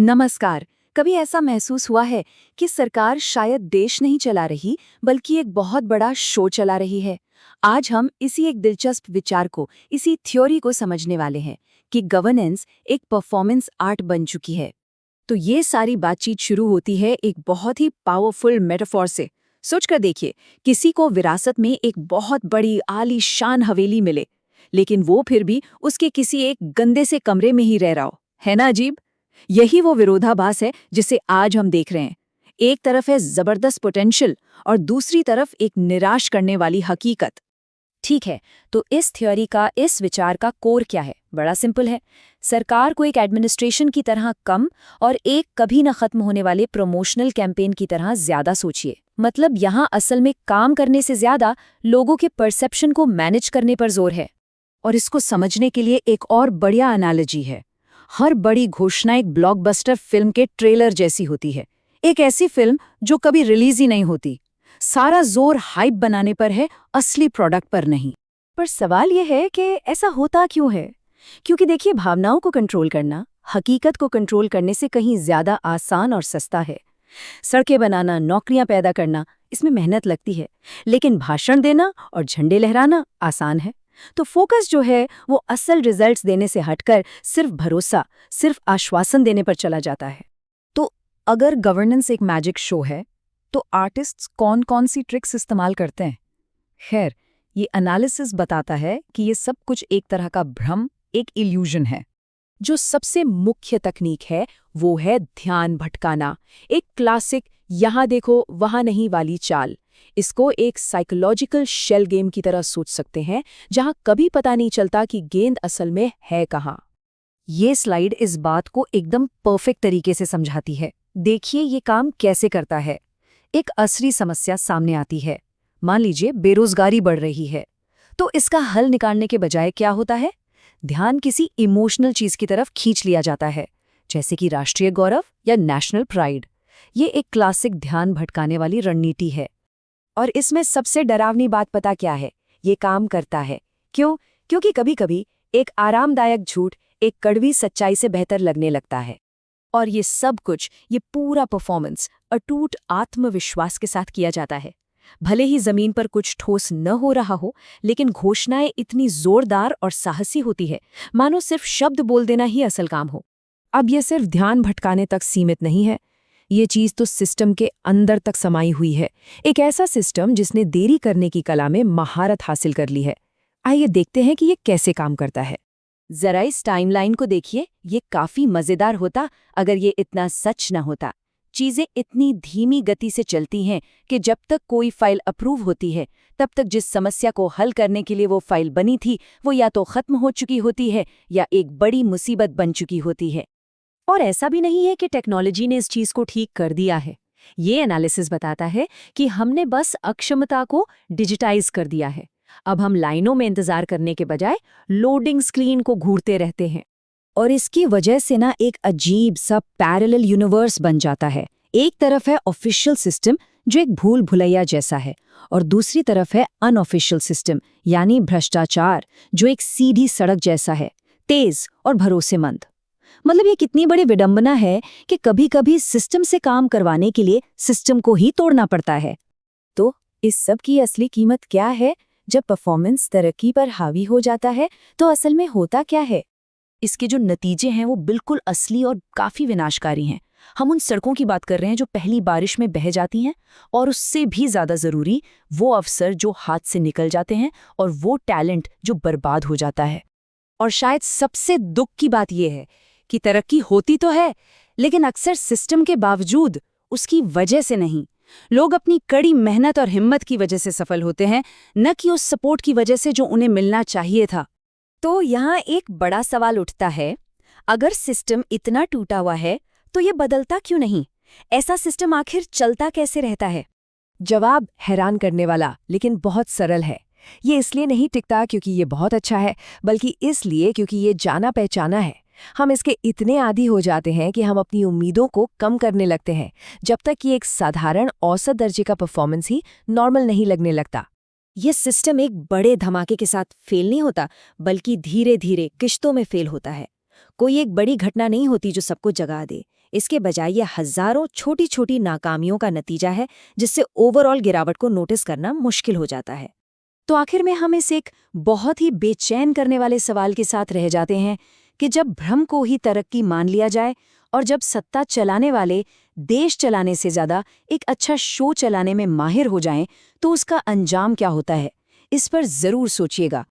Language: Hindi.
नमस्कार। कभी ऐसा महसूस हुआ है कि सरकार शायद देश नहीं चला रही बल्कि एक बहुत बड़ा शो चला रही है। आज हम इसी एक दिलचस्प विचार को, इसी थ्योरी को समझने वाले हैं कि गवर्नेंस एक परफॉर्मेंस आर्ट बन चुकी है। तो ये सारी बातचीत शुरू होती है एक बहुत ही पावरफुल मेटाफॉर से। सोचकर देखिए, किसी को विरासत में एक बहुत बड़ी आलीशान हवेली मिले, लेकिन वो फिर भी उसके किसी एक गंदे से कमरे में ही रह रहा हो। है ना अजीब? यही वो विरोधाभास है जिसे आज हम देख रहे हैं। एक तरफ है जबरदस्त पोटेंशियल और दूसरी तरफ एक निराश करने वाली हकीकत। ठीक है, तो इस थ्योरी का, इस विचार का कोर क्या है? बड़ा सिंपल है। सरकार को एक एडमिनिस्ट्रेशन की तरह कम और एक कभी न खत्म होने वाले प्रमोशनल कैंपेन की तरह ज्यादा सोचिए। मतलब यहाँ असल में काम करने से ज्यादा लोगों के परसेप्शन को मैनेज करने पर जोर है। और इसको समझने के लिए एक और बढ़िया एनालॉजी है। हर बड़ी घोषणा एक ब्लॉकबस्टर फिल्म के ट्रेलर जैसी होती है। एक ऐसी फिल्म जो कभी रिलीज ही नहीं होती। सारा जोर हाइप बनाने पर है, असली प्रोडक्ट पर नहीं। पर सवाल यह है कि ऐसा होता क्यों है? क्योंकि देखिए, भावनाओं को कंट्रोल करना हकीकत को कंट्रोल करने से कहीं ज्यादा आसान और सस्ता है। सड़कें बनाना, नौकरियां पैदा करना, इसमें मेहनत लगती है, लेकिन भाषण देना और झंडे लहराना आसान है। तो फोकस जो है वो असल रिजल्ट्स देने से हटकर सिर्फ भरोसा, सिर्फ आश्वासन देने पर चला जाता है। तो अगर गवर्नेंस एक मैजिक शो है, तो आर्टिस्ट्स कौन कौन सी ट्रिक्स इस्तेमाल करते हैं? खैर, ये एनालिसिस बताता है कि ये सब कुछ एक तरह का भ्रम, एक इल्यूजन है। जो सबसे मुख्य तकनीक है वो है ध्यान भटकाना। एक क्लासिक यहाँ देखो वहाँ नहीं वाली चाल। इसको एक साइकोलॉजिकल शेल गेम की तरह सोच सकते हैं, जहां कभी पता नहीं चलता कि गेंद असल में है कहाँ। ये स्लाइड इस बात को एकदम परफेक्ट तरीके से समझाती है। देखिए ये काम कैसे करता है। एक असली समस्या सामने आती है। मान लीजिए बेरोजगारी बढ़ रही है, तो इसका हल निकालने के बजाय क्या होता है? ध्यान किसी इमोशनल चीज की तरफ खींच लिया जाता है, जैसे कि राष्ट्रीय गौरव या नेशनल प्राइड। ये एक क्लासिक ध्यान भटकाने वाली रणनीति है। और इसमें सबसे डरावनी बात पता क्या है? ये काम करता है। क्यों? क्योंकि कभी-कभी एक आरामदायक झूठ एक कड़वी सच्चाई से बेहतर लगने लगता है। और ये सब कुछ, ये पूरा परफॉर्मेंस अटूट आत्मविश्वास के साथ किया जाता है। भले ही जमीन पर कुछ ठोस न हो रहा हो, लेकिन घोषणाएं इतनी जोरदार और साहसी होती है, मानो सिर्फ शब्द बोल देना ही असल काम हो। अब ये सिर्फ ध्यान भटकाने तक सीमित नहीं है। ये चीज तो सिस्टम के अंदर तक समाई हुई है। एक ऐसा सिस्टम जिसने देरी करने की कला में महारत हासिल कर ली है। आइए देखते हैं कि ये कैसे काम करता है। जरा इस टाइमलाइन को देखिए। ये काफी मजेदार होता अगर ये इतना सच न होता। चीजें इतनी धीमी गति से चलती हैं कि जब तक कोई फाइल अप्रूव होती है, तब तक जिस समस्या को हल करने के लिए वो फाइल बनी थी, वो या तो खत्म हो चुकी होती है या एक बड़ी मुसीबत बन चुकी होती है। और ऐसा भी नहीं है कि टेक्नोलॉजी ने इस चीज को ठीक कर दिया है। ये एनालिसिस बताता है कि हमने बस अक्षमता को डिजिटाइज कर दिया है। अब हम लाइनों में इंतजार करने के बजाय लोडिंग स्क्रीन को घूरते रहते हैं। और इसकी वजह से ना एक अजीब सा पैरेलल यूनिवर्स बन जाता है। एक तरफ है ऑफिशियल सिस्टम जो एक भूल भुलैया जैसा है, और दूसरी तरफ है अनऑफिशियल सिस्टम यानी भ्रष्टाचार, जो एक सीधी सड़क जैसा है, तेज और भरोसेमंद। मतलब ये कितनी बड़ी विडंबना है कि कभी-कभी सिस्टम से काम करवाने के लिए सिस्टम को ही तोड़ना पड़ता है। तो इस सब की असली कीमत क्या है? जब परफॉर्मेंस तरक्की पर हावी हो जाता है, तो असल में होता क्या है? इसके जो नतीजे हैं वो बिल्कुल असली और काफी विनाशकारी हैं। हम उन सड़कों की बात कर रहे हैं जो पहली बारिश में बह जाती हैं, और उससे भी ज्यादा जरूरी वो अवसर जो हाथ से निकल जाते हैं, और वो टैलेंट जो बर्बाद हो जाता है। और शायद सबसे दुख की बात यह है कि तरक्की होती तो है, लेकिन अक्सर सिस्टम के बावजूद, उसकी वजह से नहीं। लोग अपनी कड़ी मेहनत और हिम्मत की वजह से सफल होते हैं, न कि उस सपोर्ट की वजह से जो उन्हें मिलना चाहिए था। तो यहाँ एक बड़ा सवाल उठता है, अगर सिस्टम इतना टूटा हुआ है तो ये बदलता क्यों नहीं? ऐसा सिस्टम आखिर चलता कैसे रहता है? जवाब हैरान करने वाला लेकिन बहुत सरल है। ये इसलिए नहीं टिकता क्योंकि ये बहुत अच्छा है, बल्कि इसलिए क्योंकि ये जाना पहचाना है। हम इसके इतने आदी हो जाते हैं कि हम अपनी उम्मीदों को कम करने लगते हैं, जब तक कि एक साधारण औसत दर्जे का परफॉर्मेंस ही नॉर्मल नहीं लगने लगता। ये सिस्टम एक बड़े धमाके के साथ फेल नहीं होता, बल्कि धीरे धीरे किश्तों में फेल होता है। कोई एक बड़ी घटना नहीं होती जो सबको जगा दे। इसके बजाय ये हजारों छोटी छोटी नाकामियों का नतीजा है, जिससे ओवरऑल गिरावट को नोटिस करना मुश्किल हो जाता है। तो आखिर में हम इस एक बहुत ही बेचैन करने वाले सवाल के साथ रह जाते हैं कि जब भ्रम को ही तरक्की मान लिया जाए और जब सत्ता चलाने वाले देश चलाने से ज्यादा एक अच्छा शो चलाने में माहिर हो जाएं, तो उसका अंजाम क्या होता है? इस पर जरूर सोचिएगा।